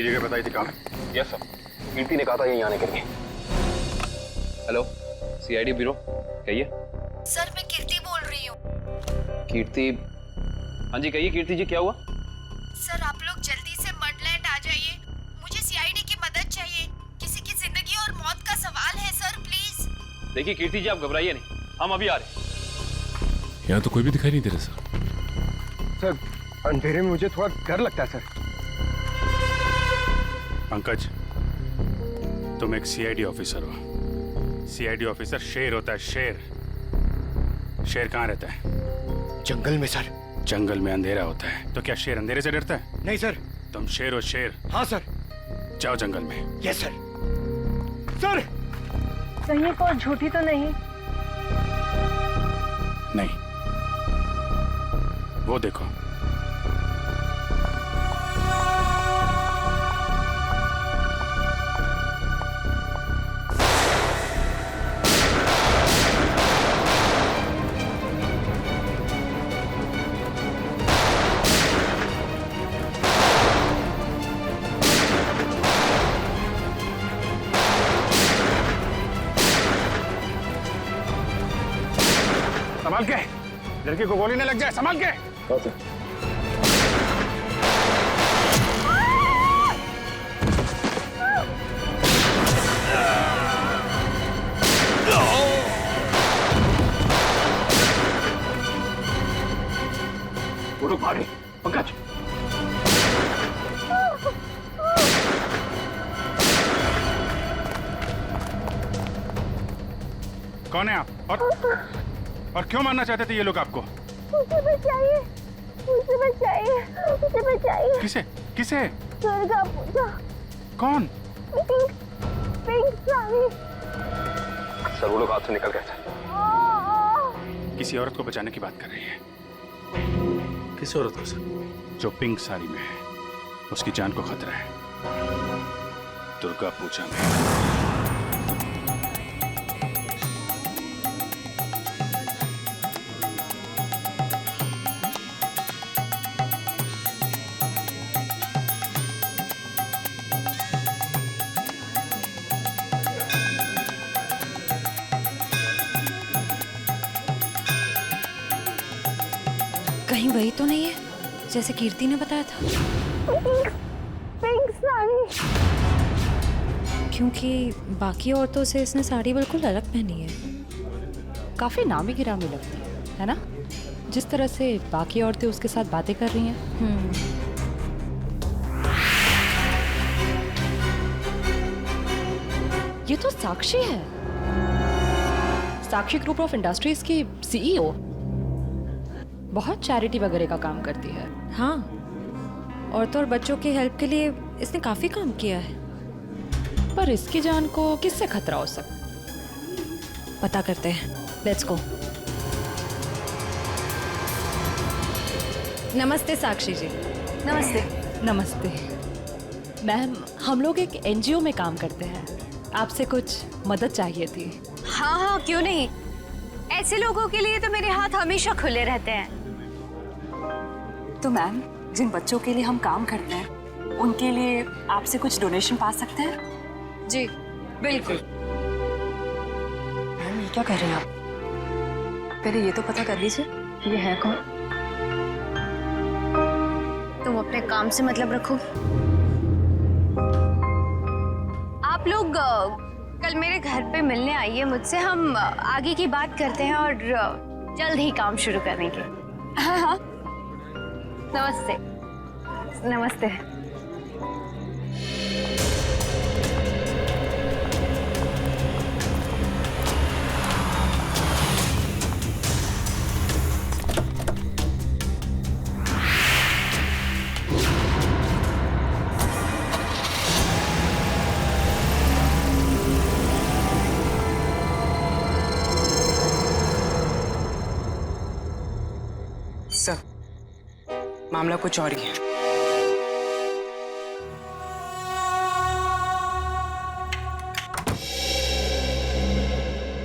सही जगह बताई थी काम। यस सर, कीर्ति ने कहा था यहीं आने के लिए। हेलो, सीआईडी ब्यूरो, कहिए। सर मैं कीर्ति बोल रही हूँ। कीर्ति? हाँ जी कहिए कीर्ति जी, क्या हुआ? सर आप लोग जल्दी से मडलैंड आ जाइए, मुझे सीआईडी की मदद चाहिए। किसी की जिंदगी और मौत का सवाल है सर, प्लीज। देखिए कीर्ति जी, आप घबराइए नहीं, हम अभी आ रहे हैं। यहाँ तो कोई भी दिखाई नहीं दे रहा सर। सर अंधेरे में मुझे थोड़ा डर लगता है सर। पंकज, तुम एक सीआईडी ऑफिसर हो। सीआईडी ऑफिसर शेर होता है, शेर। शेर कहाँ रहता है? जंगल में सर। जंगल में अंधेरा होता है, तो क्या शेर अंधेरे से डरता है? नहीं सर। तुम शेर हो, शेर। हाँ सर। जाओ जंगल में। Yes sir. सर कहीं कोई झूठी तो नहीं? नहीं, वो देखो। संभाल के, लड़की को गोली न लग जाए, संभाल के। वो लोग भागे। पंकज, कौन है आप? और क्यों मारना चाहते थे ये लोग आपको? मुझे बचाइए, मुझे बचाइए, मुझे बचाइए। किसे? किसे? दुर्गा पूजा। कौन? पिंक साड़ी। सर वो लोग हाथ से निकल गए थे। किसी औरत को बचाने की बात कर रही है। किस औरत को सर? जो पिंक साड़ी में है, उसकी जान को खतरा है। दुर्गा पूजा में। कहीं वही तो नहीं है जैसे कीर्ति ने बताया था? पिंक साड़ी। क्योंकि बाकी औरतों से इसने साड़ी बिल्कुल अलग पहनी है। काफी नामी गिरामी लगती है ना? जिस तरह से बाकी औरतें उसके साथ बातें कर रही हैं। ये तो साक्षी है, साक्षी ग्रुप ऑफ इंडस्ट्रीज की सीईओ। बहुत चैरिटी वगैरह का काम करती है। हाँ, औरतों और बच्चों की हेल्प के लिए इसने काफी काम किया है। पर इसकी जान को किससे खतरा हो सकता, पता करते हैं। Let's go. नमस्ते साक्षी जी। नमस्ते। नमस्ते मैम, हम लोग एक एनजीओ में काम करते हैं, आपसे कुछ मदद चाहिए थी। हाँ हाँ, क्यों नहीं। ऐसे लोगों के लिए तो मेरे हाथ हमेशा खुले रहते हैं। तो मैम, जिन बच्चों के लिए हम काम करते हैं, उनके लिए आपसे कुछ डोनेशन पा सकते हैं? जी बिल्कुल। मैम ये क्या कर रहे हैं आप? पहले ये तो पता कर लीजिए कि ये है कौन। तुम अपने काम से मतलब रखो। आप लोग कल मेरे घर पे मिलने आइए मुझसे, हम आगे की बात करते हैं और जल्द ही काम शुरू करेंगे। हाँ हाँ, नमस्ते। नमस्ते। सर, मामला कुछ और ही है।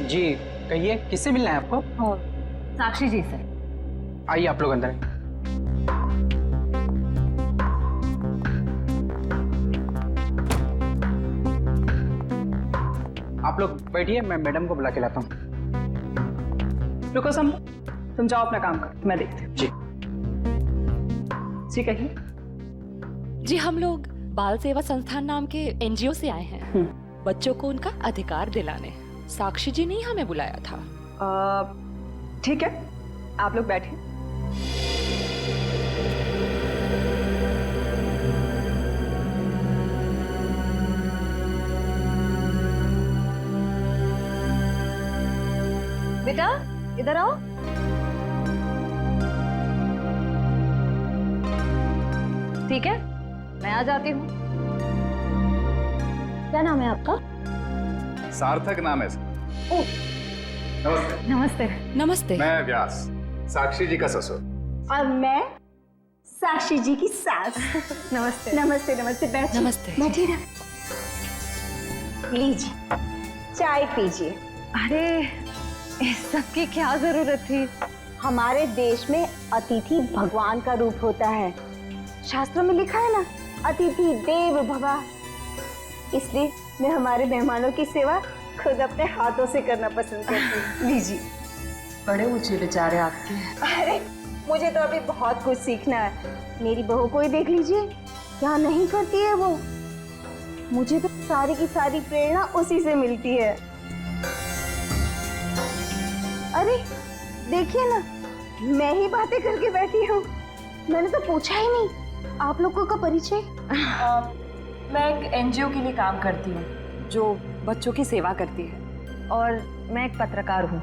जी कहिए, किससे मिलना है आपको? साक्षी जी से। आइए आप लोग अंदर। आप लोग बैठिए, मैं मैडम को बुला के लाता हूँ। रुको सम, तुम जाओ अपना काम करो, मैं देखती हूँ। जी। जी कहिए। जी हम लोग बाल सेवा संस्थान नाम के एनजीओ से आए हैं बच्चों को उनका अधिकार दिलाने। साक्षी जी ने ही हमें बुलाया था। ठीक है, आप लोग बैठिए। बेटा इधर आओ। ठीक है, मैं आ जाती हूँ। क्या नाम है आपका? सार्थक नाम है सर। नमस्ते। नमस्ते। नमस्ते। मैं व्यास, साक्षी जी का ससुर। और मैं साक्षी जी की सास। नमस्ते। नमस्ते नमस्ते, बैठिए। नमस्ते। बैठिए ना, लीजिए चाय पीजिए। अरे इस सब की क्या जरूरत थी? हमारे देश में अतिथि भगवान का रूप होता है। शास्त्रों में लिखा है ना, अतिथि देव भव। इसलिए मैं हमारे मेहमानों की सेवा खुद अपने हाथों से करना पसंद करती हूँ। लीजिए। बड़े ऊंचे विचार है आपके। अरे मुझे तो अभी बहुत कुछ सीखना है। मेरी बहू को ही देख लीजिए, क्या नहीं करती है वो। मुझे तो सारी की सारी प्रेरणा उसी से मिलती है। अरे देखिए ना, मैं ही बातें करके बैठी हूँ। मैंने तो पूछा ही नहीं आप लोगों का परिचय। मैं एक एनजीओ के लिए काम करती हूँ जो बच्चों की सेवा करती है। और मैं एक पत्रकार हूँ।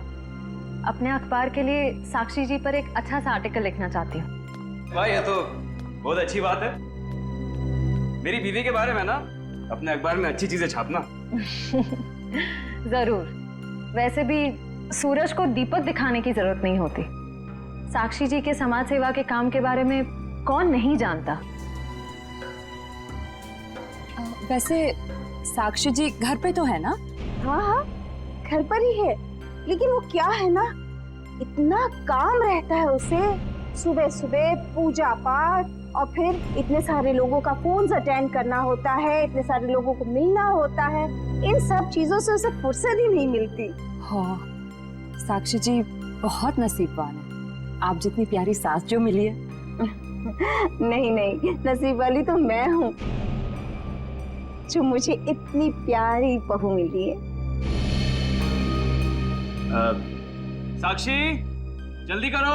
अपने अखबार के लिए साक्षी जी पर एक अच्छा सा आर्टिकल लिखना चाहती हूँ। वाह, ये तो बहुत अच्छी बात है। मेरी बीवी के बारे में ना अपने अखबार में अच्छी चीजें छापना। जरूर। वैसे भी सूरज को दीपक दिखाने की जरूरत नहीं होती। साक्षी जी के समाज सेवा के काम के बारे में कौन नहीं जानता। वैसे साक्षी जी घर पे तो है ना? हाँ हाँ, घर पर ही है। लेकिन वो क्या है ना, इतना काम रहता है उसे। सुबह सुबह पूजा पाठ और फिर इतने सारे लोगों का फोन अटेंड करना होता है, इतने सारे लोगों को मिलना होता है। इन सब चीजों से उसे फुर्सत ही नहीं मिलती। हाँ, साक्षी जी बहुत नसीबवान है। आप जितनी प्यारी सास जो मिली है। नहीं नहीं, नसीब वाली तो मैं हूँ जो मुझे इतनी प्यारी बहू मिली है। साक्षी, जल्दी करो।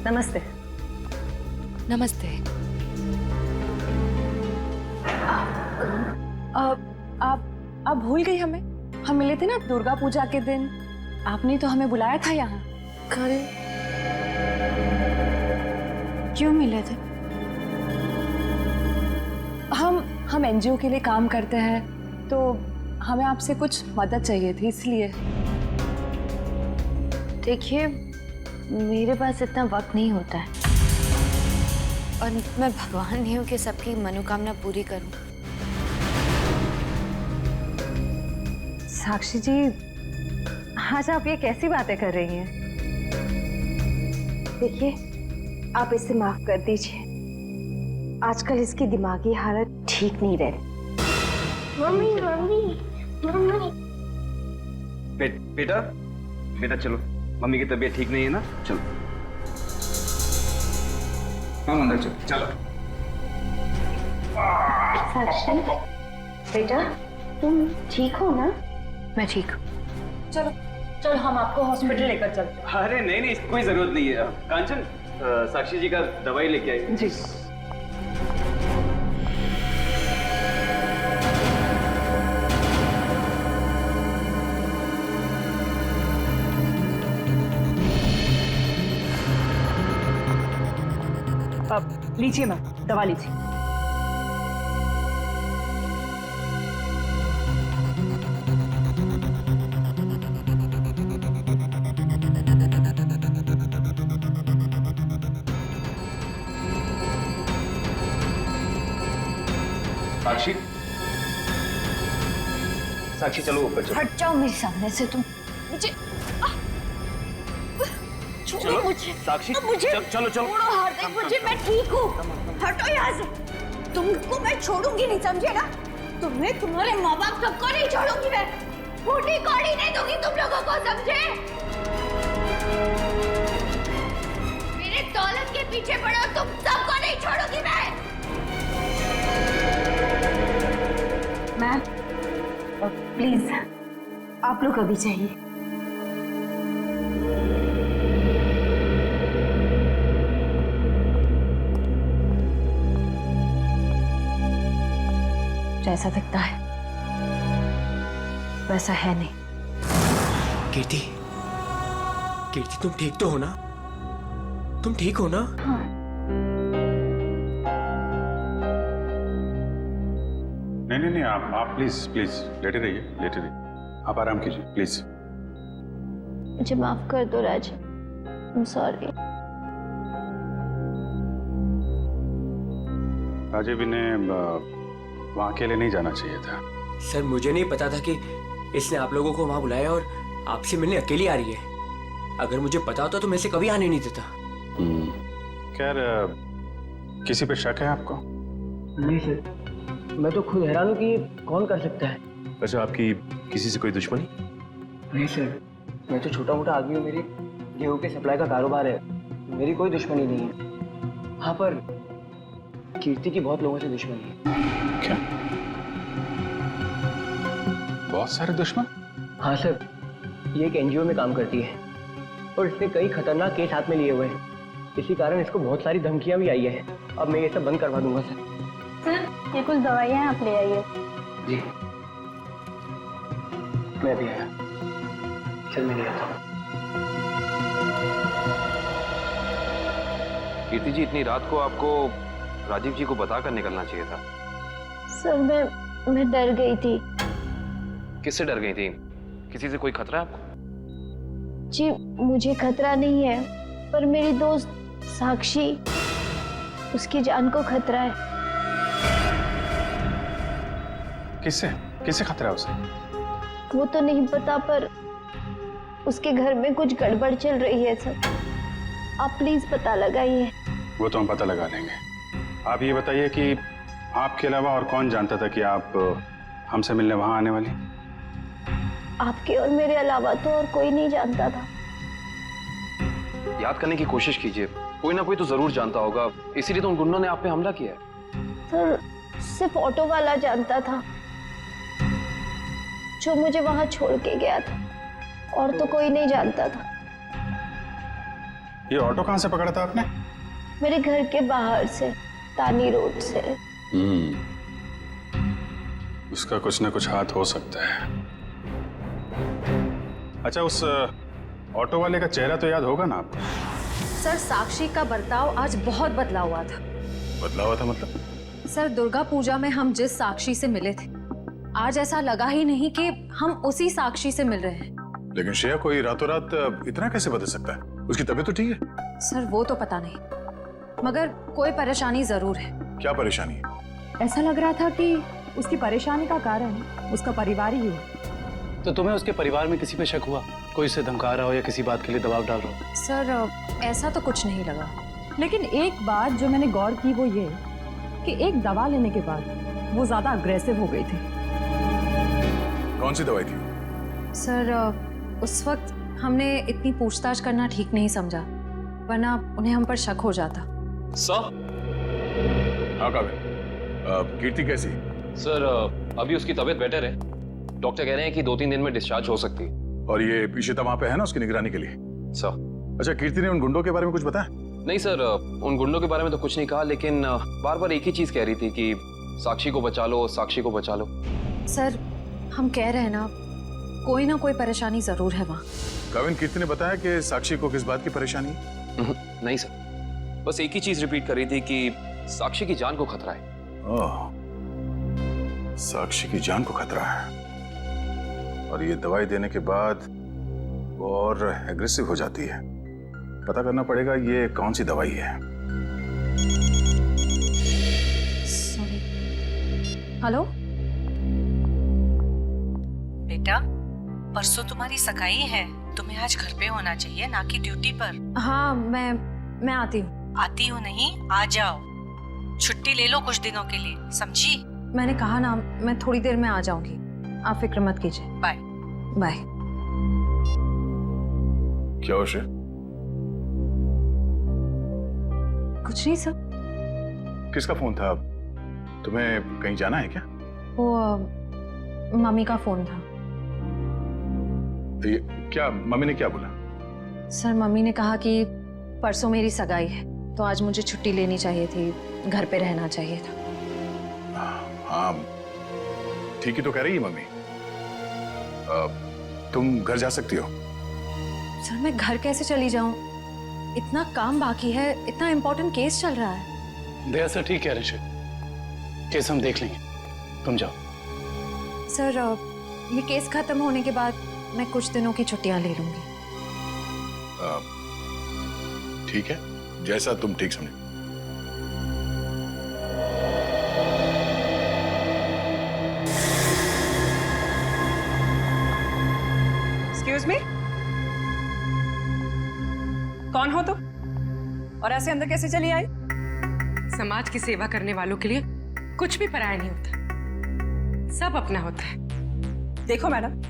नमस्ते। नमस्ते। आप भूल गई हमें? हम मिले थे ना दुर्गा पूजा के दिन। आपने तो हमें बुलाया था यहाँ। कल क्यों मिले थे? हम एनजीओ के लिए काम करते हैं, तो हमें आपसे कुछ मदद चाहिए थी, इसलिए। देखिए, मेरे पास इतना वक्त नहीं होता है और मैं भगवान नहीं हूँ कि सबकी मनोकामना पूरी करूँ। साक्षी जी, आज आप ये कैसी बातें कर रही हैं? देखिए, आप इसे माफ कर दीजिए। आजकल इसकी दिमागी हालत ठीक नहीं रहती। Mummy mummy mummy. बेटा बेटा चलो, मम्मी की तबीयत ठीक नहीं है ना, चलो। हम अंदर चलो। साक्षी बेटा, तुम ठीक हो ना? मैं ठीक हूँ। चलो चलो, हम आपको हॉस्पिटल लेकर चलते हैं। अरे नहीं नहीं, इसकी कोई जरूरत नहीं है। कांचन, साक्षी जी का दवाई लेके आई। जी। अब लीजिए मैम, दवा लीजिए। साक्षी चलो ऊपर चलो। हट जाओ मेरे सामने से तुम। मुझे चलो मुझे साक्षी मुझे चलो चलो। छोड़ो हार्दिक, मुझे मैं ठीक हूँ। हटो यहाँ से। तुमको मैं छोड़ूंगी नहीं, समझे ना? तुम्हें, तुम्हारे माँ बाप सबको नहीं छोड़ूंगी मैं। फूटी कौड़ी नहीं दूंगी तुम लोगों को, समझे? मेरे दौलत के पीछे पड़ो, तुम सबको नहीं छोड़ूंगी मैं। मैम प्लीज आप लोग अभी जाइए। जैसा दिखता है वैसा है नहीं। कीर्ति, कीर्ति तुम ठीक तो हो ना? तुम ठीक हो ना? हाँ। नहीं, आप प्लीज प्लीज लेटे रहिए, लेटे रहिए। आप आराम कीजिए प्लीज। मुझे माफ कर दो राज, आई एम सॉरी। राजीव इन्हें वहाँ अकेले नहीं जाना चाहिए था। सर मुझे नहीं पता था कि इसने आप लोगों को वहां बुलाया और आपसे मिलने अकेली आ रही है। अगर मुझे पता होता तो मैं इसे कभी आने नहीं देता। खैर किसी पे शक है आपको? नहीं सर, मैं तो खुद हैरान हूँ कि ये कौन कर सकता है। अच्छा, आपकी किसी से कोई दुश्मनी? नहीं सर, मैं तो छोटा मोटा आदमी हूँ। मेरी गेहूं के सप्लाई का कारोबार है, मेरी कोई दुश्मनी नहीं है। हाँ पर कीर्ति की बहुत लोगों से दुश्मनी है। क्या? बहुत सारे दुश्मन? हाँ सर, ये एक एनजीओ में काम करती है और इसने कई खतरनाक केस हाथ में लिए हुए हैं। इसी कारण इसको बहुत सारी धमकियां भी आई है। अब मैं ये सब बंद करवा दूंगा सर। सर ये कुछ दवाइयाँ आप ले आइए। जी मैं भी आया। चल मैं ले आता हूँ। कीर्ति जी, इतनी रात को आपको राजीव जी को बताकर निकलना चाहिए था। सर मैं डर गई थी। किससे डर गई थी? किसी से कोई खतरा है आपको? जी मुझे खतरा नहीं है, पर मेरी दोस्त साक्षी, उसकी जान को खतरा है। किससे? किससे खतरा है उसे? वो तो नहीं पता, पर उसके घर में कुछ गड़बड़ चल रही है सर। आप प्लीज पता लगाइए। वो तो हम पता लगा लेंगे। आप ये बताइए कि आपके अलावा और कौन जानता था कि आप हमसे मिलने वहां आने वाली? आपके और मेरे अलावा तो और कोई नहीं जानता था। याद करने की कोशिश कीजिए, कोई ना कोई तो जरूर जानता होगा, इसीलिए तो उन गुंडों ने आप पे हमला किया है। सर सिर्फ ऑटो वाला जानता था, जो मुझे वहां छोड़ के गया था, और तो कोई नहीं जानता था। ये ऑटो कहाँ से पकड़ा था आपने? मेरे घर के बाहर से, तानी रोड से। उसका कुछ ना कुछ हाथ हो सकता है। अच्छा, उस ऑटो वाले का चेहरा तो याद होगा ना आपको? सर साक्षी का बर्ताव आज बहुत बदला हुआ था। बदला हुआ था मतलब? सर दुर्गा पूजा में हम जिस साक्षी से मिले थे, आज ऐसा लगा ही नहीं कि हम उसी साक्षी से मिल रहे हैं। लेकिन श्रेया, कोई रातों रात इतना कैसे बदल सकता है? उसकी तबीयत तो ठीक है। सर वो तो पता नहीं, मगर कोई परेशानी जरूर है। क्या परेशानी है? ऐसा लग रहा था कि उसकी परेशानी का कारण उसका परिवार ही है। तो तुम्हें उसके परिवार में किसी पे शक हुआ? कोई उसे धमका रहा हो या किसी बात के लिए दबाव डाल रहा हो? सर ऐसा तो कुछ नहीं लगा, लेकिन एक बात जो मैंने गौर की वो ये कि एक दवा लेने के बाद वो ज्यादा अग्रेसिव हो गई थी। कौन सी दवाई थी? सर उस वक्त हमने इतनी पूछताछ करना ठीक नहीं समझा, वरना उन्हें हम पर शक हो जाता। सर? हाँ काबिल, कीर्ति कैसी? सर अभी उसकी तबीयत बेटर है। डॉक्टर कह रहे हैं कि 2-3 दिन में डिस्चार्ज हो सकती है। और ये इशिता वहां पे है ना उसकी निगरानी के लिए? सर। अच्छा, कीर्ति ने उन गुंडों के बारे में कुछ बताया? नहीं सर, उन गुंडों के बारे में तो कुछ नहीं कहा, लेकिन बार बार एक ही चीज कह रही थी कि साक्षी को बचा लो, साक्षी को बचा लो। सर हम कह रहे हैं ना, कोई ना कोई परेशानी जरूर है वहाँ। काविन, कीर्ति ने बताया कि साक्षी को किस बात की परेशानी है? नहीं सर, बस एक ही चीज रिपीट कर रही थी कि साक्षी की जान को खतरा है। ओह, साक्षी की जान को खतरा है। और ये दवाई देने के बाद वो और एग्रेसिव हो जाती है। पता करना पड़ेगा ये कौन सी दवाई है। सॉरी। हेलो बेटा, परसों तुम्हारी सगाई है, तुम्हें आज घर पे होना चाहिए, ना कि ड्यूटी पर। हाँ, मैं आती हूँ। आती हो नहीं, आ जाओ। छुट्टी ले लो कुछ दिनों के लिए, समझी? मैंने कहा ना, मैं थोड़ी देर में आ जाऊंगी, आप फिक्र मत कीजिए। बाय। बाय। क्या हो श्रेय? कुछ नहीं सर। किसका फोन था? तुम्हें कहीं जाना है क्या? वो मम्मी का फोन था। ये क्या, मम्मी ने क्या बोला? सर, मम्मी ने कहा कि परसों मेरी सगाई है, तो आज मुझे छुट्टी लेनी चाहिए थी, घर पे रहना चाहिए था। हाँ, ठीक ही तो कह रही है मम्मी। तुम घर जा सकती हो। सर, मैं घर कैसे चली जाऊं? इतना काम बाकी है, इतना इम्पोर्टेंट केस चल रहा है। दया सर ठीक कह रहे हैं, केस हम देख लेंगे, तुम जाओ। सर, ये केस खत्म होने के बाद मैं कुछ दिनों की छुट्टियां ले लूंगी। ठीक है, जैसा तुम ठीक समझो। एक्सक्यूज मी, कौन हो तुम और ऐसे अंदर कैसे चली आई? समाज की सेवा करने वालों के लिए कुछ भी पराया नहीं होता, सब अपना होता है। देखो मैडम,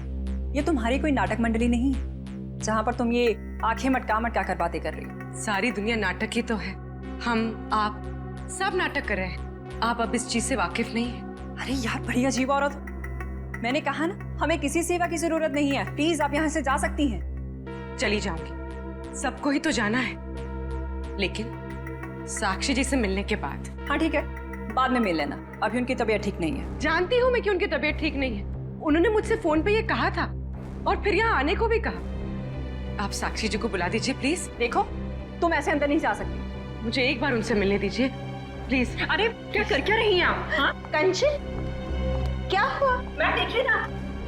ये तुम्हारी कोई नाटक मंडली नहीं है जहां पर तुम ये आंखें मटका मटका कर बातें कर रही हो। सारी दुनिया नाटक ही तो है, हम आप सब नाटक कर रहे हैं। आप अब इस चीज से वाकिफ नहीं है। अरे यार, बड़ी अजीब औरत हो। मैंने कहा ना, हमें किसी सेवा की जरूरत नहीं है, प्लीज आप यहाँ से जा सकती हैं। चली जाऊंगी, सबको ही तो जाना है, लेकिन साक्षी जी से मिलने के बाद। हाँ ठीक है, बाद में मिल लेना, अभी उनकी तबीयत ठीक नहीं है। जानती हूँ मैं कि उनकी तबीयत ठीक नहीं है, उन्होंने मुझसे फोन पे ये कहा था और फिर यहाँ आने को भी कहा। आप साक्षी जी को बुला दीजिए प्लीज। देखो, तुम ऐसे अंदर नहीं जा सकती, मुझे एक बार उनसे मिलने दीजिए प्लीज। अरे क्या रही हैं आप? हाँ कंचन, क्या हुआ? मैं देखिए ना,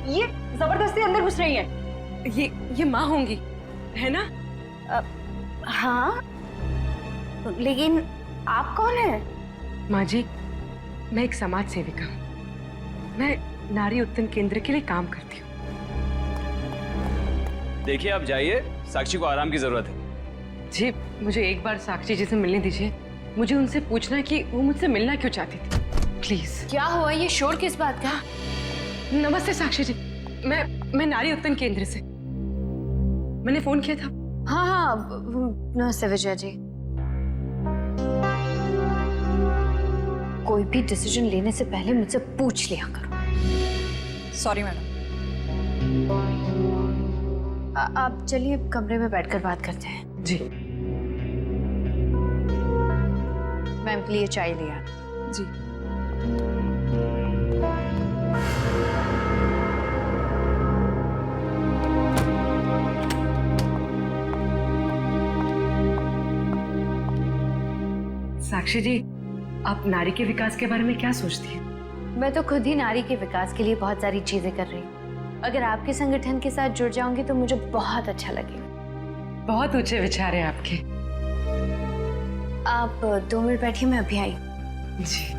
ये जबरदस्ती अंदर घुस रही है। ये माँ होंगी, है ना? हाँ, लेकिन आप कौन है? माँ जी, मैं एक समाज सेविका हूँ, मैं नारी उत्थान केंद्र के लिए काम करती हूँ। देखिए आप जाइए, साक्षी को आराम की जरूरत है। जी, मुझे एक बार साक्षी जी से मिलने दीजिए, मुझे उनसे पूछना है कि वो मुझसे मिलना क्यों चाहती थी, प्लीज। क्या हुआ? ये शोर किस बात का? नमस्ते साक्षी जी, मैं नारी उत्थान केंद्र से, मैंने फोन किया था। हाँ, नमस्ते विजय जी। कोई भी डिसीजन लेने से पहले मुझसे पूछ लिया करो। Sorry madam. आप चलिए कमरे में बैठकर बात करते हैं। जी मैम के लिए चाय लिया। जी। साक्षी जी, आप नारी के विकास के बारे में क्या सोचती हैं? मैं तो खुद ही नारी के विकास के लिए बहुत सारी चीजें कर रही हूँ। अगर आपके संगठन के साथ जुड़ जाऊंगी तो मुझे बहुत अच्छा लगेगा। बहुत ऊंचे विचार हैं आपके। आप 2 मिनट बैठिए, मैं अभी आई। जी।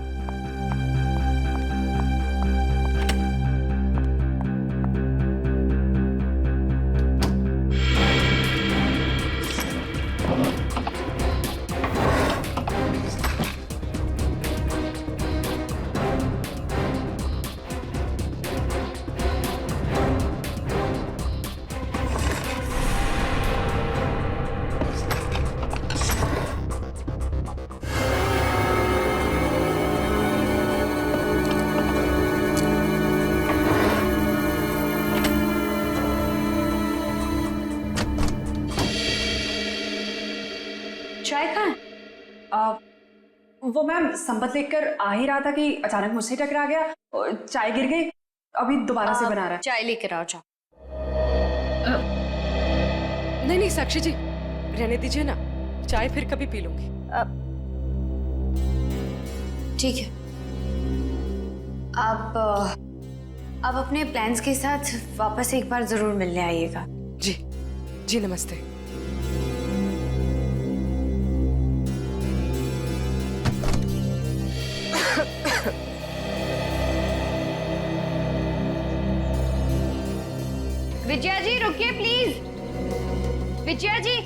चाय कहाँ? वो मैम संपत लेकर आ ही रहा था कि अचानक मुझसे टकरा गया और चाय गिर गई, अभी दोबारा से बना रहा है। चाय लेकर आओ। जाओ। नहीं साक्षी जी, रहने दीजिए ना, चाय फिर कभी पी लूंगी। ठीक है, आप अपने प्लान्स के साथ वापस एक बार जरूर मिलने आइएगा। जी जी, नमस्ते। विजया जी रुकिए प्लीज। विजया जी,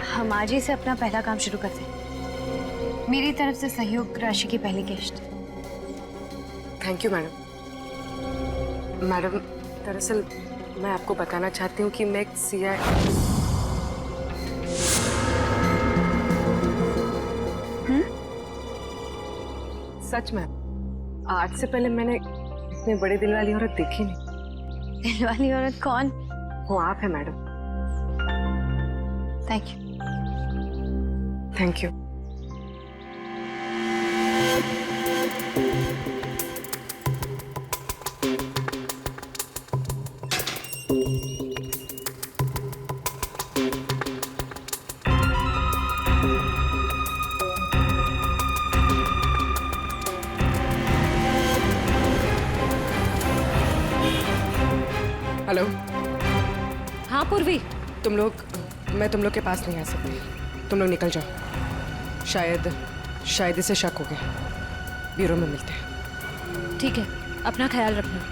हम आज ही से अपना पहला काम शुरू करते हैं। मेरी तरफ से सहयोग राशि की पहली किश्त। Thank you madam. मैडम, दरअसल मैं आपको बताना चाहती हूँ कि मैं एक सीआई। सच में आज से पहले मैंने इतने बड़े दिल वाली औरत देखी नहीं। दिल वाली औरत कौन? वो आप है madam. Thank you. Thank you. Hello. हाँ पूर्वी, मैं तुम लोग के पास नहीं आ सकती। तुम लोग निकल जाओ। शायद इसे शक हो गया। ब्यूरो में मिलते हैं। ठीक है, अपना ख्याल रखना।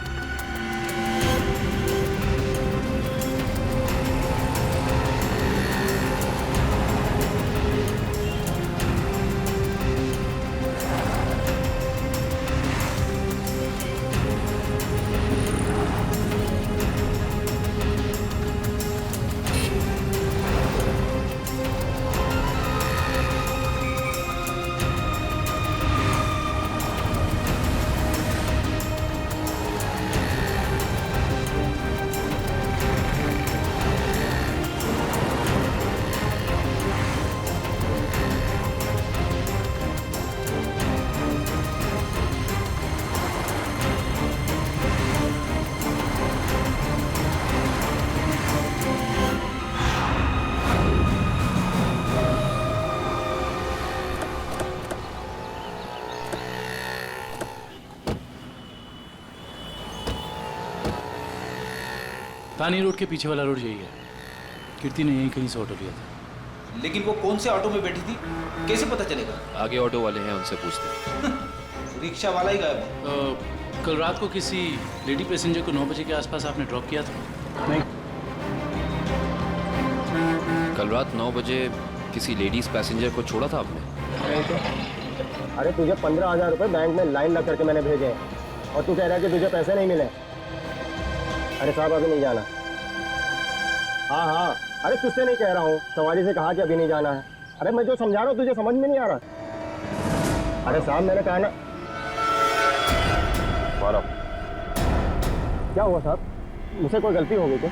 तानी रोड के पीछे वाला रोड यही है। कीर्ति ने यहीं कहीं से ऑटो लिया था। लेकिन वो कौन से ऑटो में बैठी थी, कैसे पता चलेगा? आगे ऑटो वाले हैं, उनसे पूछते हैं। रिक्शा वाला ही गायब है। कल रात को किसी लेडी पैसेंजर को 9 बजे के आसपास आपने ड्रॉप किया था? नहीं। कल रात 9 बजे किसी लेडीज पैसेंजर को छोड़ा था आपने? नहीं तो। अरे तुझे 15,000 रुपये बैंक में लाइन लग करके मैंने भेजे हैं और तू कह रहा है कि तुझे पैसे नहीं मिले। अरे साहब अभी नहीं जाना। हाँ, अरे तुझसे नहीं कह रहा हूँ, सवारी से कहा कि अभी नहीं जाना है। अरे मैं जो समझा रहा हूँ तुझे समझ में नहीं आ रहा। अरे साहब मैंने कहा ना। क्या हुआ साहब, मुझसे कोई गलती हो गई क्या?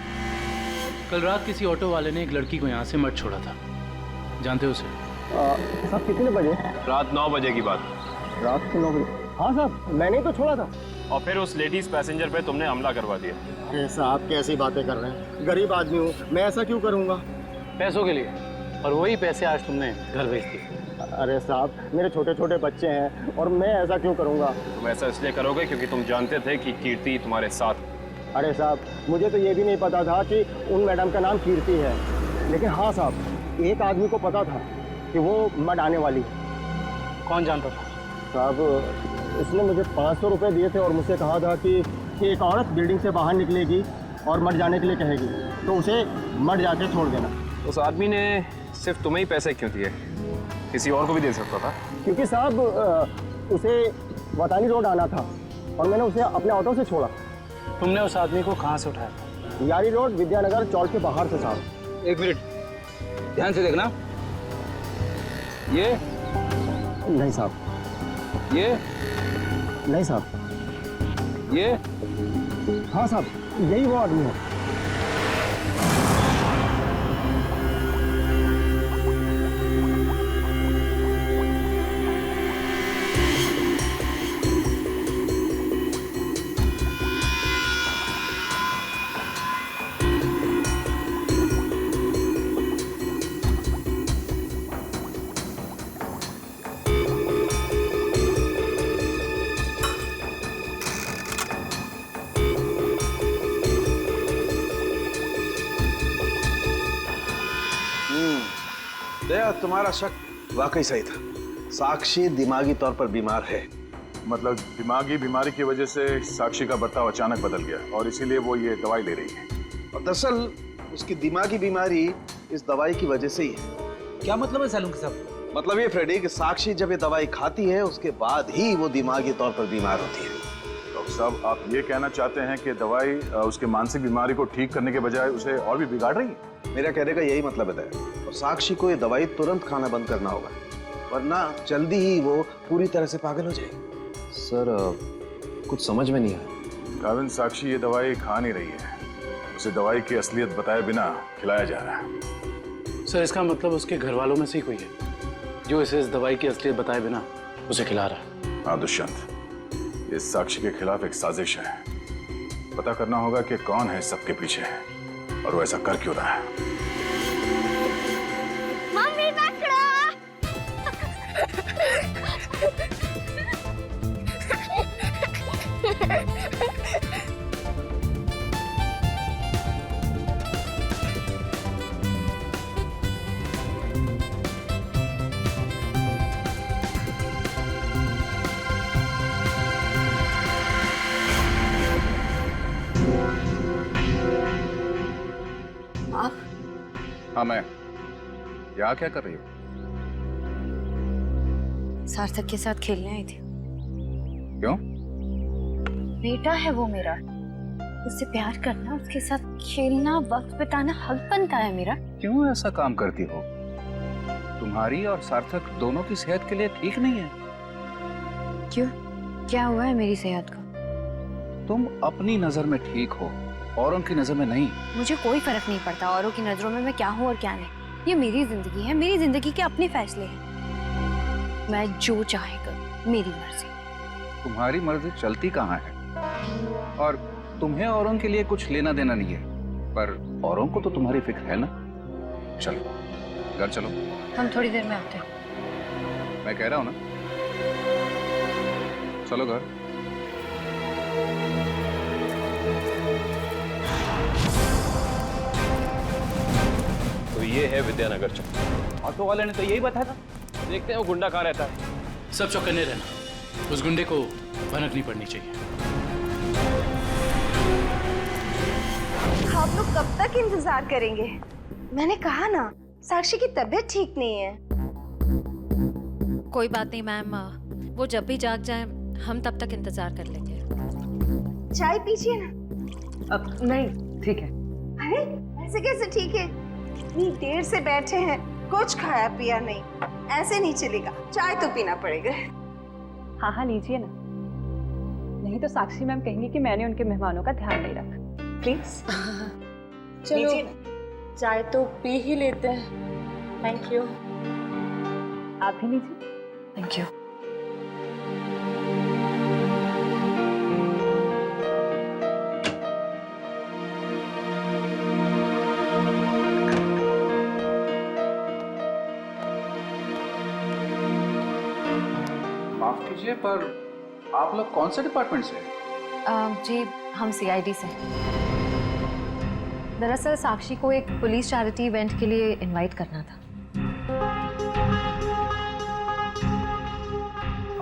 कल रात किसी ऑटो वाले ने एक लड़की को यहाँ से मत छोड़ा था, जानते हो उसे? साहब कितने बजे? रात 9 बजे की बात। रात के 9 बजे? हाँ साहब मैंने ही तो छोड़ा था। और फिर उस लेडीज पैसेंजर पे तुमने हमला करवा दिया। अरे साहब कैसी बातें कर रहे हैं, गरीब आदमी हूँ मैं, ऐसा क्यों करूँगा? पैसों के लिए, और वही पैसे आज तुमने घर भेज दिए। अरे साहब मेरे छोटे छोटे बच्चे हैं और मैं ऐसा क्यों करूँगा? तुम ऐसा इसलिए करोगे क्योंकि तुम जानते थे कि कीर्ति तुम्हारे साथ। अरे साहब मुझे तो ये भी नहीं पता था कि उन मैडम का नाम कीर्ति है, लेकिन हाँ साहब एक आदमी को पता था कि वो मड आने वाली है। कौन जानता था? साहब उसने मुझे 500 रुपये दिए थे और मुझसे कहा था कि एक औरत बिल्डिंग से बाहर निकलेगी और मड जाने के लिए कहेगी तो उसे मड जाके छोड़ देना। उस आदमी ने सिर्फ तुम्हें ही पैसे क्यों दिए, किसी और को भी दे सकता था? क्योंकि साहब उसे वतानी रोड आना था और मैंने उसे अपने ऑटो से छोड़ा। तुमने उस आदमी को कहाँ से उठाया था? यारी रोड विद्यानगर चौक के बाहर से साहब। एक मिनट ध्यान से देखना। ये नहीं साहब, ये नहीं साहब, ये हाँ साहब यही वो आदमी है। दया तुम्हारा शक वाकई सही था। साक्षी दिमागी तौर पर बीमार है। मतलब दिमागी बीमारी की वजह से साक्षी का बर्ताव अचानक बदल गया और इसीलिए वो ये दवाई ले रही है। और दरअसल उसकी दिमागी बीमारी इस दवाई की वजह से ही है। क्या मतलब है सालून साहब? मतलब ये फ्रेडी कि साक्षी जब ये दवाई खाती है उसके बाद ही वो दिमागी तौर पर बीमार होती है। डॉक्टर साहब, आप ये कहना चाहते हैं कि दवाई उसके मानसिक बीमारी को ठीक करने के बजाय उसे और भी बिगाड़ रही है? मेरा कहने का यही मतलब है। और साक्षी को ये दवाई तुरंत खाना बंद करना होगा, वरना जल्दी ही वो पूरी तरह से पागल हो जाएगी। सर कुछ समझ में नहीं आया। काविन, साक्षी ये दवाई खा नहीं रही है, उसे दवाई की असलियत बताए बिना खिलाया जा रहा है। सर इसका मतलब उसके घर वालों में से ही कोई है जो इसे इस दवाई की असलियत बताए बिना उसे खिला रहा है। हाँ दुष्यंत, ये साक्षी के खिलाफ एक साजिश है। पता करना होगा कि कौन है सबके पीछे और वो ऐसा कर क्यों रहा है। मम्मी पकड़ो। हाँ मैं। यहाँ क्या कर रही हो? सार्थक के साथ खेलने आई थी। क्यों? बेटा है वो मेरा, उससे प्यार करना, उसके साथ खेलना, वक्त बिताना हक बनता है मेरा। क्यों ऐसा काम करती हो? तुम्हारी और सार्थक दोनों की सेहत के लिए ठीक नहीं है। क्यों? क्या हुआ है मेरी सेहत को? तुम अपनी नजर में ठीक हो, औरों की नजर में नहीं। मुझे कोई फर्क नहीं पड़ता औरों की नजरों में मैं क्या हूँ और क्या नहीं। ये मेरी जिंदगी है, मेरी जिंदगी के अपने फैसले हैं। मैं जो चाहे करूं, मेरी मर्जी। तुम्हारी मर्जी चलती कहाँ है? और तुम्हें औरों के लिए कुछ लेना देना नहीं है, पर औरों को तो तुम्हारी फिक्र है ना। चलो घर चलो। हम थोड़ी देर में आते हैं। मैं कह रहा हूँ ना, चलो घर। तो ये है विद्यानगर चौक। ऑटो वाले ने तो यही बताया था। देखते हैं वो गुंडा कहाँ रहता है। सब चौकन्ने रहना, उस गुंडे को भनक नहीं पड़नी चाहिए। आप लोग कब तक इंतजार करेंगे? मैंने कहा ना, साक्षी की तबीयत ठीक नहीं है। कोई बात नहीं मैम, वो जब भी जाग जाए हम तब तक इंतजार कर लेंगे। चाय पीजिए ना। अब नहीं, ठीक है। अरे ऐसे कैसे ठीक है? इतनी देर से बैठे हैं, कुछ खाया पिया नहीं, ऐसे नहीं चलेगा, चाय तो पीना पड़ेगा। हाँ हाँ लीजिए ना, नहीं तो साक्षी मैम कहेंगी कि मैंने उनके मेहमानों का ध्यान नहीं रखा। प्लीज चलो चाय तो पी ही लेते हैं। Thank you. आप भी लीजिए। Thank you. माफ कीजिए, पर आप लोग कौन से डिपार्टमेंट से हैं? जी हम सीआईडी से हैं। दरअसल साक्षी को एक पुलिस चैरिटी इवेंट के लिए इनवाइट करना था।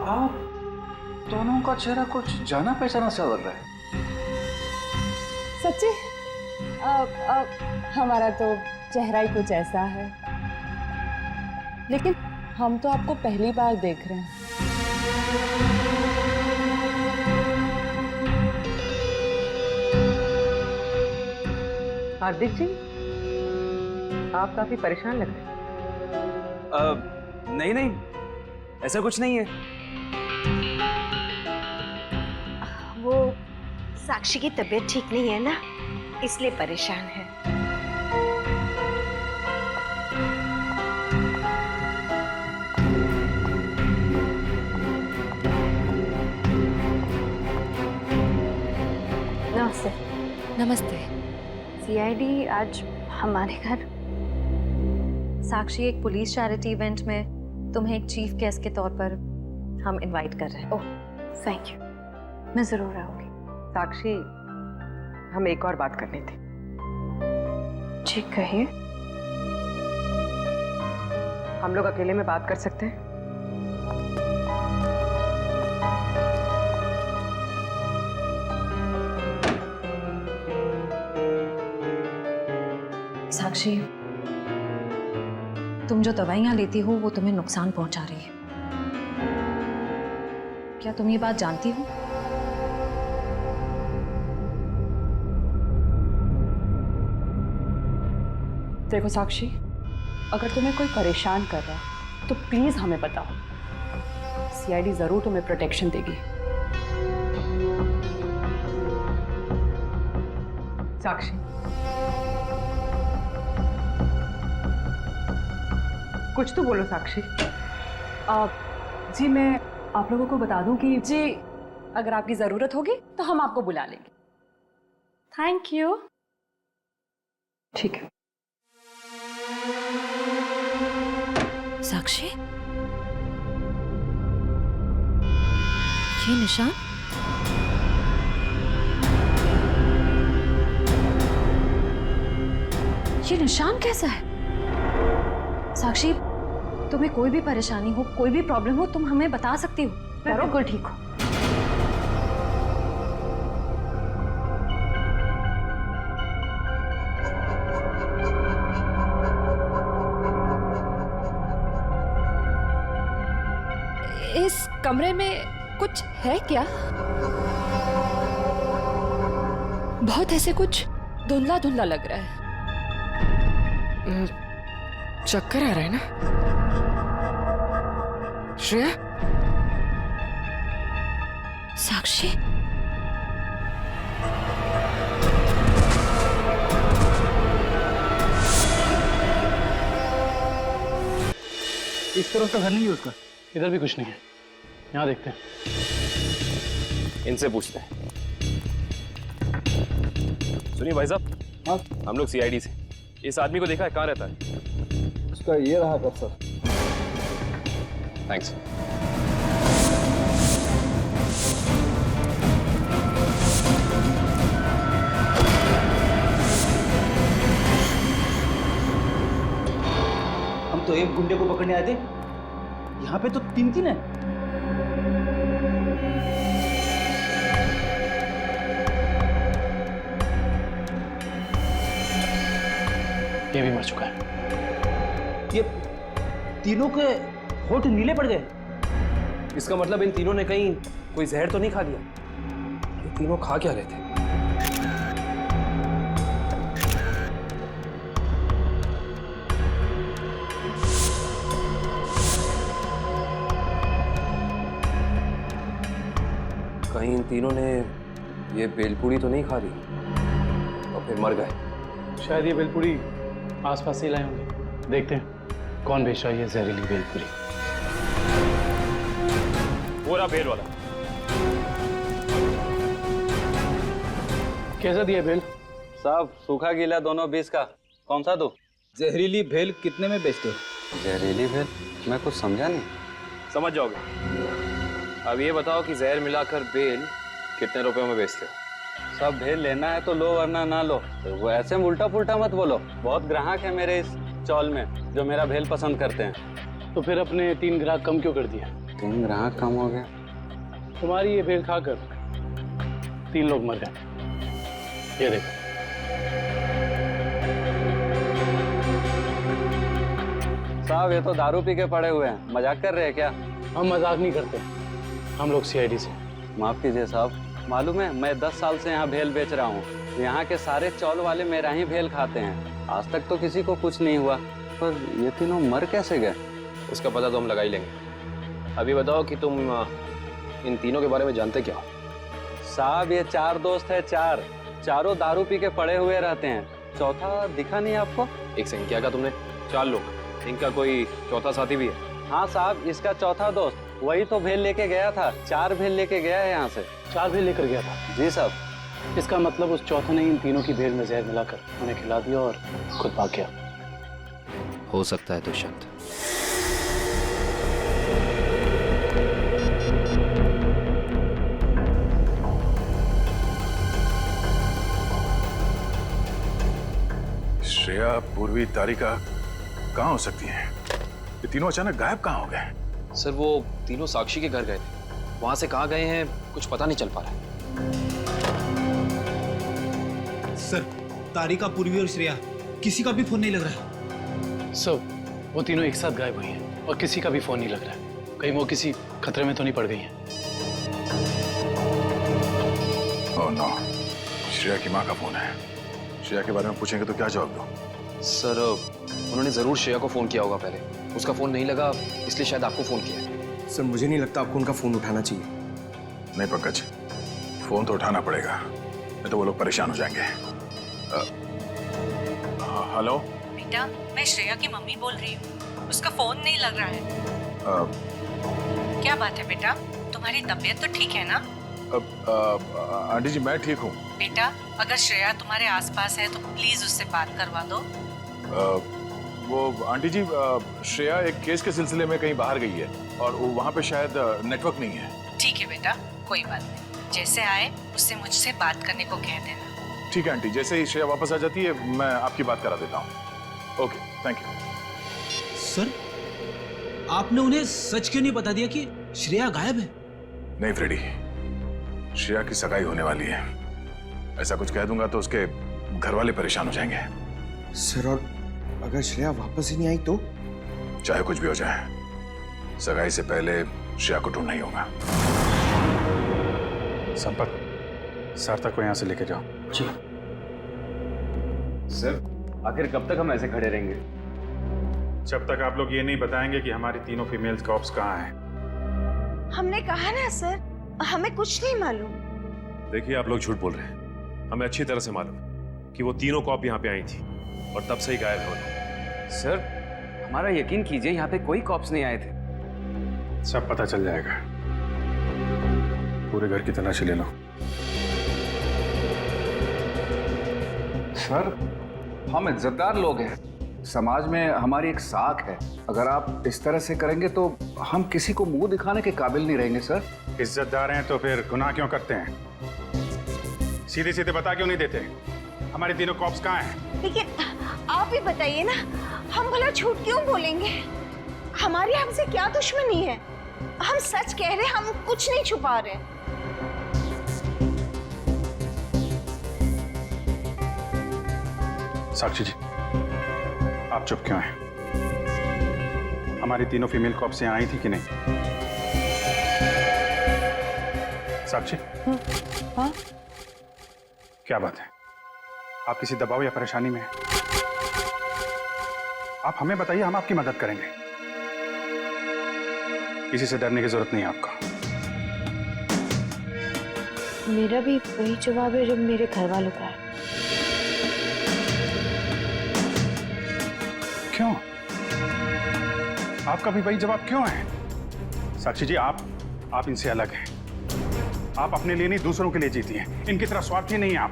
आप दोनों का चेहरा कुछ जाना पहचाना सा लग रहा है। सच्ची? हमारा तो चेहरा ही कुछ ऐसा है, लेकिन हम तो आपको पहली बार देख रहे हैं। हार्दिक जी, आप काफी परेशान लग रहे हैं। नहीं नहीं, ऐसा कुछ नहीं है। वो साक्षी की तबीयत ठीक नहीं है ना, इसलिए परेशान है। नमस्ते। नमस्ते। सीआईडी आज हमारे घर। साक्षी एक पुलिस चैरिटी इवेंट में तुम्हें एक चीफ गेस्ट के तौर पर हम इनवाइट कर रहे हैं। ओह थैंक यू, मैं जरूर आऊंगी। साक्षी, हम एक और बात करनी थी। जी कहिए। हम लोग अकेले में बात कर सकते हैं? साक्षी, तुम जो दवाइयां लेती हो वो तुम्हें नुकसान पहुंचा रही है। क्या तुम ये बात जानती हो? देखो साक्षी, अगर तुम्हें कोई परेशान कर रहा है तो प्लीज हमें बताओ। सीआईडी जरूर तुम्हें प्रोटेक्शन देगी। साक्षी, कुछ तो बोलो साक्षी। जी मैं आप लोगों को बता दूं कि जी अगर आपकी जरूरत होगी तो हम आपको बुला लेंगे। Thank you. ठीक है। साक्षी, ये निशान? ये निशान कैसा है? साक्षी, तुम्हें कोई भी परेशानी हो, कोई भी प्रॉब्लम हो, तुम हमें बता सकती हो। मैं बिल्कुल ठीक हूँ। इस कमरे में कुछ है क्या? बहुत ऐसे कुछ धुंधला धुंधला लग रहा है। चक्कर आ रहा है ना श्रेया? साक्षी, इस तरफ का घर नहीं है उसका। इधर भी कुछ नहीं है। यहाँ देखते हैं। इनसे पूछते हैं। सुनिए भाई साहब। हाँ, हम लोग सीआईडी से। इस आदमी को देखा है, कहाँ रहता है? उसका ये रहा कर सर। थैंक्स। हम तो एक गुंडे को पकड़ने आए थे, यहाँ पे तो तीन तीन है। ये भी मर चुका है। ये तीनों के होठ नीले पड़ गए। इसका मतलब इन तीनों ने कहीं कोई जहर तो नहीं खा लिया? ये तीनों खा क्या रहे थे? कहीं इन तीनों ने ये बेलपूरी तो नहीं खा ली और फिर मर गए? शायद ये बेलपूरी आसपास से लाए होंगे। देखते हैं कौन बेच रहा है ये जहरीली बेलपूरी। वो रहा बेल वाला। कैसा दिया बेल? साहब सूखा गीला दोनों 20 का। कौन सा दो? जहरीली भेल कितने में बेचते हो? जहरीली भेल? मैं कुछ समझा नहीं। समझ जाओगे। अब ये बताओ कि जहर मिलाकर बेल कितने रुपयों में बेचते हो? सब भेल लेना है तो लो वरना ना लो। तो वो ऐसे उल्टा पुल्टा मत बोलो। बहुत ग्राहक है मेरे इस चौल में जो मेरा भेल पसंद करते हैं। तो फिर अपने 3 ग्राहक कम क्यों कर दिया? 3 ग्राहक कम हो गया? तुम्हारी ये भेल खाकर 3 लोग मर गए। ये देखो। साहब ये तो दारू पी के पड़े हुए हैं। मजाक कर रहे हैं क्या? हम मजाक नहीं करते। हम लोग सीआईडी से। माफ कीजिए साहब, मालूम है मैं 10 साल से यहाँ भेल बेच रहा हूँ। यहाँ के सारे चौल वाले मेरा ही भेल खाते हैं। आज तक तो किसी को कुछ नहीं हुआ, पर ये तीनों मर कैसे गए? उसका पता तो हम लगा ही लेंगे। अभी बताओ कि तुम इन तीनों के बारे में जानते क्या हो? साहब ये 4 दोस्त है। चारों दारू पी के पड़े हुए रहते हैं। चौथा दिखा नहीं आपको? एक सेकंड, क्या कहा तुमने? 4 लोग? इनका कोई चौथा साथी भी है? हाँ साहब, इसका चौथा दोस्त वही तो भेल लेके गया था। 4 भेल लेके गया है यहाँ से। 4 भेल लेकर गया था? जी साहब। इसका मतलब उस चौथे ने इन तीनों की भेल में जहर मिलाकर उन्हें खिला दिया और खुद भाग गया। हो सकता है दुष्यंत। श्रेया, पूर्वी, तारिका कहाँ हो सकती हैं? ये तीनों अचानक गायब कहाँ हो गए? सर वो तीनों साक्षी के घर गए थे। वहां से कहाँ गए हैं कुछ पता नहीं चल पा रहा है। सर तारिका, पूर्वी और श्रेया किसी का भी फोन नहीं लग रहा है। सर वो तीनों एक साथ गायब हुई हैं और किसी का भी फोन नहीं लग रहा है। कहीं वो किसी खतरे में तो नहीं पड़ गई हैं? ओह नो, श्रेया की माँ का फोन है। श्रेया के बारे में पूछेंगे तो क्या जवाब दो? सर उन्होंने जरूर श्रेया को फोन किया होगा पहले, उसका फोन नहीं लगा इसलिए शायद आपको फोन किया है। सर मुझे नहीं लगता आपको उनका फोन उठाना चाहिए। नहीं पंकज, फोन तो उठाना पड़ेगा, नहीं तो वो लोग परेशान हो जाएंगे। हेलो बेटा, मैं श्रेया की मम्मी बोल रही हूँ। उसका फोन नहीं लग रहा है। क्या बात है बेटा, तुम्हारी तबीयत तो ठीक है ना? आंटी जी मैं ठीक हूँ। बेटा, अगर श्रेया तुम्हारे आसपास है तो प्लीज उससे बात करवा दो। वो आंटी जी, श्रेया एक केस के सिलसिले में कहीं बाहर गई है और वहाँ पे शायद नेटवर्क नहीं है। ठीक है बेटा, कोई बात नहीं, जैसे आए उससे मुझसे बात करने को कह देना। ठीक है आंटी, जैसे ही श्रेया वापस आ जाती है मैं आपकी बात करा देता हूँ। Okay, thank you. सर आपने उन्हें सच क्यों नहीं बता दिया कि श्रेया गायब है? नहीं फ्रेडी, श्रेया की सगाई होने वाली है, ऐसा कुछ कह दूंगा तो उसके घर वाले परेशान हो जाएंगे। सर और अगर श्रेया वापस ही नहीं आई तो? चाहे कुछ भी हो जाए, सगाई से पहले श्रेया को ढूंढना ही होगा। संपत, सार्थक को यहाँ से लेके जाओ। जी सर, आखिर कब तक हम ऐसे खड़े रहेंगे? जब तक आप लोग ये नहीं बताएंगे कि हमारी तीनों फीमेल कॉप्स कहाँ हैं। हमने कहा ना सर, हमें कुछ नहीं मालूम। देखिए आप लोग झूठ बोल रहे हैं, हमें अच्छी तरह से मालूम कि वो तीनों कॉप यहाँ पे आई थी और तब से ही गायब हो। सर हमारा यकीन कीजिए, यहाँ पे कोई कॉप्स नहीं आए थे। सब पता चल जाएगा, पूरे घर की तलाशी ले लो। सर हम इज्जतदार लोग हैं, समाज में हमारी एक साख है। अगर आप इस तरह से करेंगे तो हम किसी को मुंह दिखाने के काबिल नहीं रहेंगे। सर इज्जतदार हैं तो फिर गुनाह क्यों करते हैं? सीधे सीधे बता क्यों नहीं देते हमारी तीनों कॉप्स कहाँ हैं? लेकिन आप ही बताइए ना, हम भला झूठ क्यों बोलेंगे? हमारी हमसे क्या दुश्मनी है? हम सच कह रहे हैं, हम कुछ नहीं छुपा रहे। साक्षी जी, आप चुप क्यों हैं? हमारी तीनों फीमेल कॉप्स यहाँ आई थी कि नहीं? साक्षी, हाँ? क्या बात है? आप किसी दबाव या परेशानी में हैं? आप हमें बताइए, हम आपकी मदद करेंगे। किसी से डरने की जरूरत नहीं है आपको। मेरा भी वही जवाब है जो मेरे घर वालों का है। क्यों? आपका भी वही जवाब क्यों है? साक्षी जी, आप इनसे अलग हैं। आप अपने लिए नहीं दूसरों के लिए जीती हैं। इनकी तरह स्वार्थी नहीं है आप।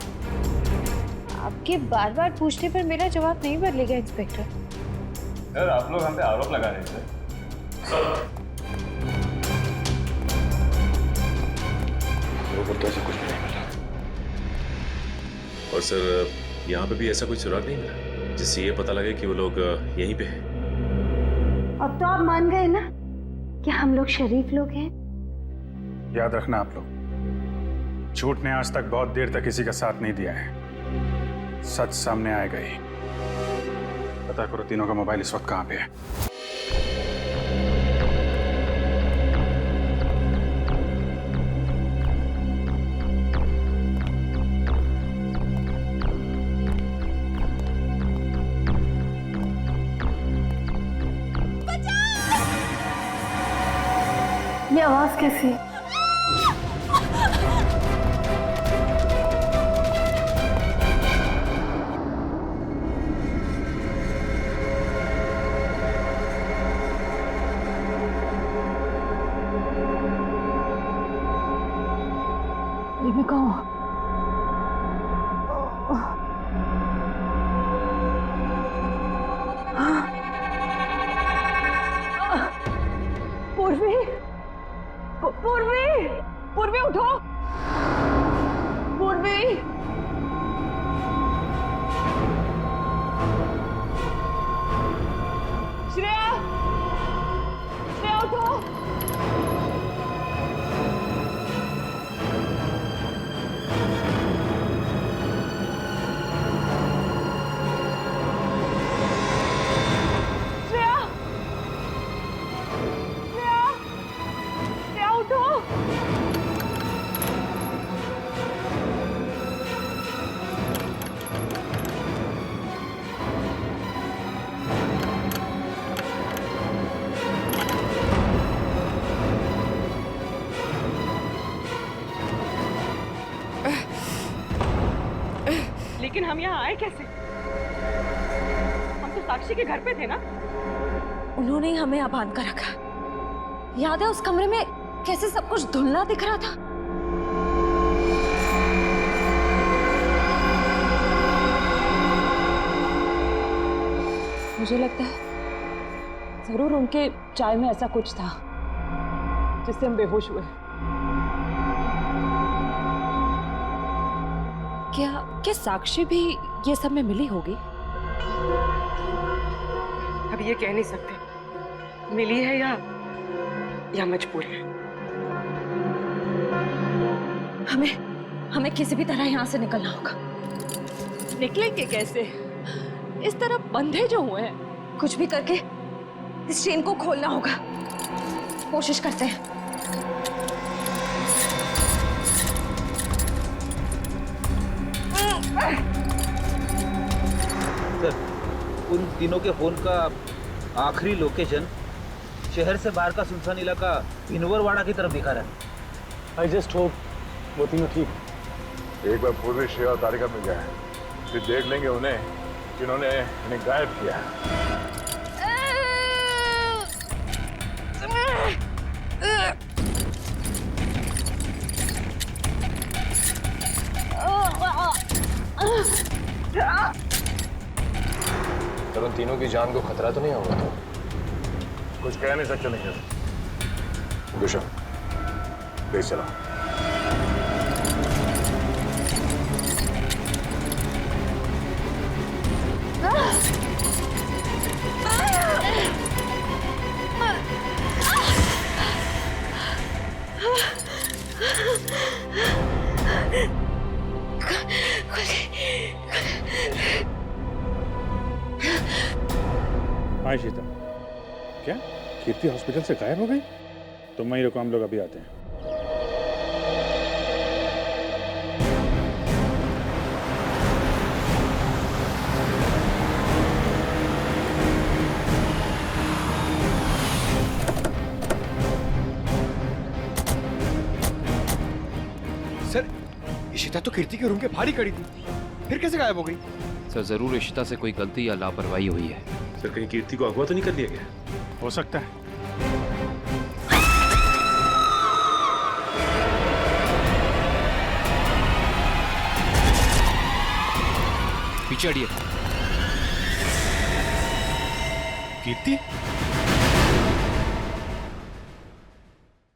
आपके बार बार पूछने पर मेरा जवाब नहीं बदलेगा इंस्पेक्टर। सर आप लोग हम पे आरोप लगा रहे थे। लोगों को ऐसा कुछ भी नहीं मिला। और सर यहाँ पे भी ऐसा कोई सुराग नहीं मिला जिससे ये पता लगे कि वो लोग यहीं पे हैं। अब तो आप मान गए ना कि हम लोग शरीफ लोग हैं। याद रखना आप लोग, झूठ ने आज तक बहुत देर तक किसी का साथ नहीं दिया है। सच सामने आएगा ही। पता करो तीनों का मोबाइल इस वक्त कहाँ पे है। ये आवाज कैसी? ये मैं कहूँ पूर्वी, पूर्वी, पूर्वी उठो, पूर्वी। श्रेया, श्रेया उठो। लेकिन हम यहाँ आए कैसे? हम तो साक्षी के घर पे थे ना? उन्होंने ही हमें यहाँ बांध कर रखा। याद है उस कमरे में कैसे सब कुछ धुंधला दिख रहा था? मुझे लगता है जरूर उनके चाय में ऐसा कुछ था जिससे हम बेहोश हुए। क्या साक्षी भी ये सब में मिली होगी? अब ये कह नहीं सकते मिली है या मजबूर है। हमें किसी भी तरह यहाँ से निकलना होगा। निकलेंगे कैसे? इस तरह बंधे जो हुए हैं। कुछ भी करके इस चेन को खोलना होगा। कोशिश करते हैं। सर, उन तीनों के फोन का आखिरी लोकेशन शहर से बाहर का सुनसान इलाका भिनवरवाड़ा की तरफ दिखा रहा है। आई जस्ट होप वो तीनों ठीक। एक बार पूरे श्रेया और तारिका मिल जाए, फिर देख लेंगे उन्हें जिन्होंने इन्हें गायब किया है। पर उन तीनों की जान को खतरा तो नहीं होगा? कुछ कह नहीं सकते नहीं। दिशा, प्लीज चलो। हाँ शीता, क्या कीर्ति हॉस्पिटल से गायब हो गई? तुम वहीं रुको, हम लोग अभी आते हैं। सर, इशिता तो कीर्ति के रूम के बाहर ही खड़ी थी, फिर कैसे गायब हो गई? सर जरूर इशिता से कोई गलती या लापरवाही हुई है। सर कहीं कीर्ति को अगवा तो नहीं कर लिया गया? हो सकता है। पीछे हटिए। कीर्ति?